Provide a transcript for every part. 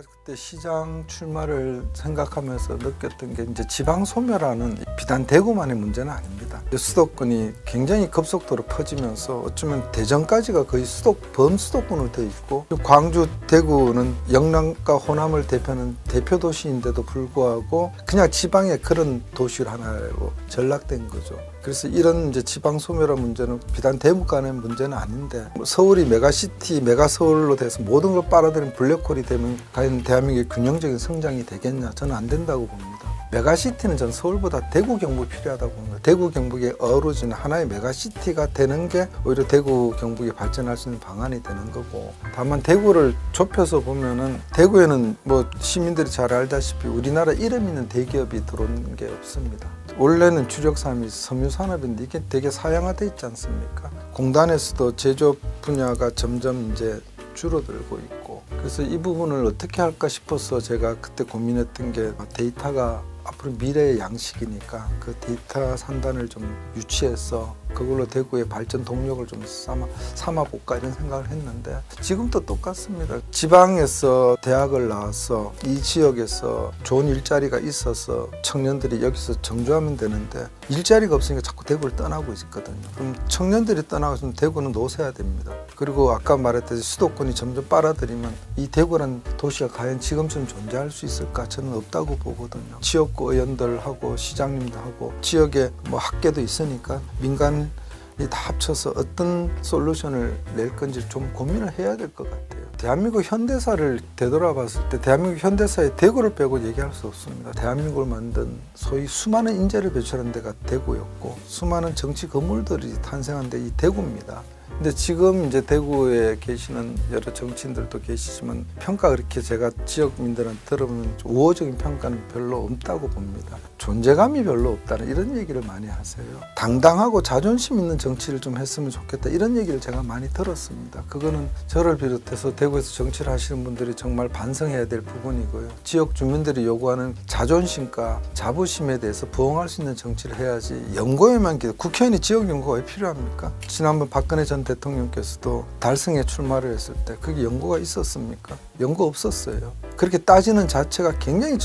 제가 그때 시장 출마를 생각하면서 느꼈던 게 이제 지방 소멸하는 비단 대구만의 문제는 아닙니다. 수도권이 굉장히 급속도로 퍼지면서 어쩌면 대전까지가 거의 범수도권으로 되어 있고, 광주, 대구는 영남과 호남을 대표하는 대표 도시인데도 불구하고 그냥 지방의 그런 도시 하나로 전락된 거죠. 그래서 이런 이제 지방 소멸화 문제는 비단 대구 간의 문제는 아닌데, 서울이 메가시티, 메가서울로 돼서 모든 걸 빨아들이는 블랙홀이 되면 과연 대한민국의 균형적인 성장이 되겠냐? 저는 안 된다고 봅니다. 메가시티는 전 서울보다 대구 경북이 필요하다고 봅니다. 대구 경북에 어우러지는 하나의 메가시티가 되는 게 오히려 대구 경북이 발전할 수 있는 방안이 되는 거고, 다만 대구를 좁혀서 보면은 대구에는 뭐 시민들이 잘 알다시피 우리나라 이름 있는 대기업이 들어오는 게 없습니다. 원래는 주력 산업이 섬유산업인데 이게 되게 사양화돼 있지 않습니까? 공단에서도 제조업 분야가 점점 이제 줄어들고 있고, 그래서 이 부분을 어떻게 할까 싶어서 제가 그때 고민했던 게, 데이터가 앞으로 미래의 양식이니까 그 데이터 산단을 좀 유치해서 그걸로 대구의 발전 동력을 좀 삼아볼까 이런 생각을 했는데, 지금도 똑같습니다. 지방에서 대학을 나와서 이 지역에서 좋은 일자리가 있어서 청년들이 여기서 정주하면 되는데 일자리가 없으니까 자꾸 대구를 떠나고 있거든요. 그럼 청년들이 떠나가면 대구는 노쇠해야 됩니다. 그리고 아까 말했듯이 수도권이 점점 빨아들이면 이 대구라는 도시가 과연 지금처럼 존재할 수 있을까? 저는 없다고 보거든요. 지역구 의원들하고 시장님들하고 지역에 뭐 학계도 있으니까 민간 이 다 합쳐서 어떤 솔루션을 낼 건지 좀 고민을 해야 될 것 같아요. 대한민국 현대사를 되돌아봤을 때 대한민국 현대사의 대구를 빼고 얘기할 수 없습니다. 대한민국을 만든 소위 수많은 인재를 배출한 데가 대구였고, 수많은 정치 건물들이 탄생한 데 이 대구입니다. 근데 지금 이제 대구에 계시는 여러 정치인들도 계시지만 평가 그렇게 제가 지역민들한테 들어보면 우호적인 평가는 별로 없다고 봅니다. 존재감이 별로 없다는 이런 얘기를 많이 하세요. 당당하고 자존심 있는 정치를 좀 했으면 좋겠다 이런 얘기를 제가 많이 들었습니다. 그거는 저를 비롯해서 대구에서 정치를 하시는 분들이 정말 반성해야 될 부분이고요. 지역 주민들이 요구하는 자존심과 자부심에 대해서 부응할 수 있는 정치를 해야지, 연고에만 국회의원이 지역 연구가 왜 필요합니까? 지난번 박근혜 전 대통령께서도 달성에 출마를 했을 때 그게 연고가 있었습니까? 연고 없었어요. 그렇게 따지는 자체가 굉장히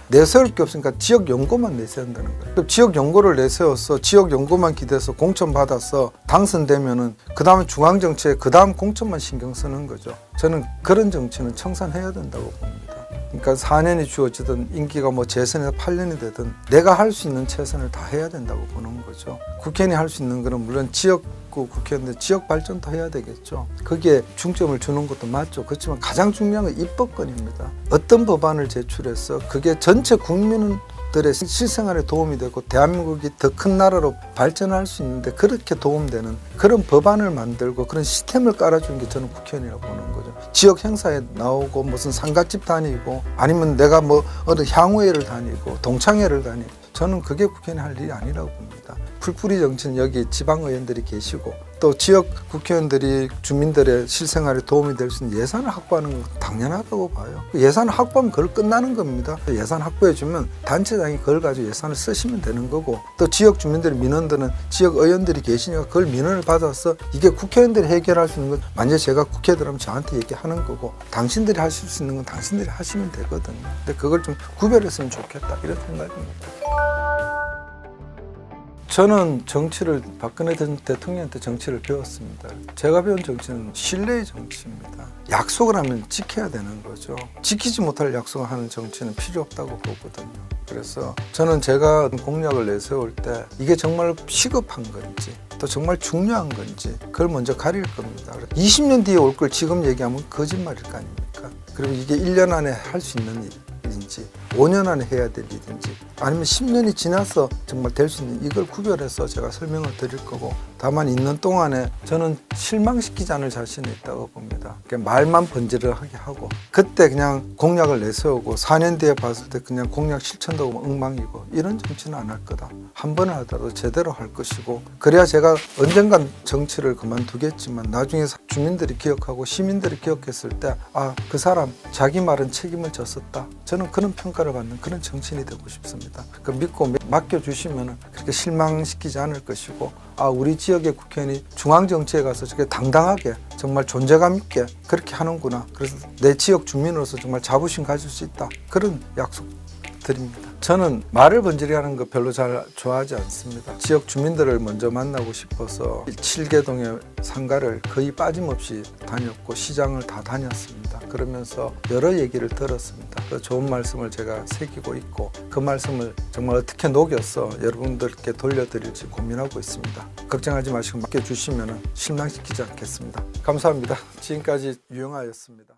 내세울 게 없으니까 지역 연고만 내세운다는 거예요. 그럼 지역 연고를 내세워서 지역 연고만 기대서 공천 받아서 당선되면은 그 다음에 중앙 정치에 그 다음 공천만 신경 쓰는 거죠. 저는 그런 정치는 청산해야 된다고 봅니다. 그러니까 4년이 주어지든 임기가 뭐 재선에서 8년이 되든 내가 할 수 있는 최선을 다 해야 된다고 보는 거죠. 국회의원이 할 수 있는 거는 물론 지역구 국회의원들 지역 발전도 해야 되겠죠. 거기에 중점을 주는 것도 맞죠. 그렇지만 가장 중요한 건 입법권입니다. 어떤 법안을 제출해서 그게 전체 국민들의 실생활에 도움이 되고 대한민국이 더 큰 나라로 발전할 수 있는데 그렇게 도움되는 그런 법안을 만들고 그런 시스템을 깔아주는 게 저는 국회의원이라고 보는 거죠. 지역 행사에 나오고 무슨 상갓집 다니고 아니면 내가 뭐 어느 향후회를 다니고 동창회를 다니고, 저는 그게 국회의원이 할 일이 아니라고 봅니다. 풀뿌리 정치는 여기 지방의원들이 계시고 또 지역 국회의원들이 주민들의 실생활에 도움이 될 수 있는 예산을 확보하는 건 당연하다고 봐요. 예산을 확보하면 그걸 끝나는 겁니다. 예산 확보해주면 단체장이 그걸 가지고 예산을 쓰시면 되는 거고, 또 지역 주민들의 민원들은 지역 의원들이 계시니까 그걸 민원을 받아서 이게 국회의원들이 해결할 수 있는 건 만약에 제가 국회에 들어가면 저한테 얘기하는 거고, 당신들이 하실 수 있는 건 당신들이 하시면 되거든요. 근데 그걸 좀 구별했으면 좋겠다 이런 생각입니다. 저는 정치를 박근혜 전 대통령한테 정치를 배웠습니다. 제가 배운 정치는 신뢰의 정치입니다. 약속을 하면 지켜야 되는 거죠. 지키지 못할 약속을 하는 정치는 필요 없다고 보거든요. 그래서 저는 제가 공약을 내세울 때 이게 정말 시급한 건지 또 정말 중요한 건지 그걸 먼저 가릴 겁니다. 20년 뒤에 올 걸 지금 얘기하면 거짓말일 거 아닙니까? 그리고 이게 1년 안에 할 수 있는 일인지 5년 안에 해야 될 일인지 아니면 10년이 지나서 정말 될 수 있는, 이걸 구별해서 제가 설명을 드릴 거고, 다만 있는 동안에 저는 실망시키지 않을 자신이 있다고 봅니다. 그러니까 말만 번지르하게 하고 그때 그냥 공약을 내세우고 4년 뒤에 봤을 때 그냥 공약 실천도 엉망이고 이런 정치는 안 할 거다. 한 번을 하더라도 제대로 할 것이고, 그래야 제가 언젠간 정치를 그만두겠지만 나중에 주민들이 기억하고 시민들이 기억했을 때 아, 그 사람 자기 말은 책임을 졌었다. 저는 그런 평가를 받는 그런 정치인이 되고 싶습니다. 그 믿고 맡겨주시면 그렇게 실망시키지 않을 것이고 우리 지역의 국회의원이 중앙정치에 가서 저게 당당하게 정말 존재감 있게 그렇게 하는구나. 그래서 내 지역 주민으로서 정말 자부심 가질 수 있다. 그런 약속 드립니다. 저는 말을 번지르게 하는 거 별로 잘 좋아하지 않습니다. 지역 주민들을 먼저 만나고 싶어서 7개동의 상가를 거의 빠짐없이 다녔고 시장을 다 다녔습니다. 그러면서 여러 얘기를 들었습니다. 그 좋은 말씀을 제가 새기고 있고 그 말씀을 정말 어떻게 녹여서 여러분들께 돌려드릴지 고민하고 있습니다. 걱정하지 마시고 맡겨주시면 실망시키지 않겠습니다. 감사합니다. 지금까지 유영하였습니다.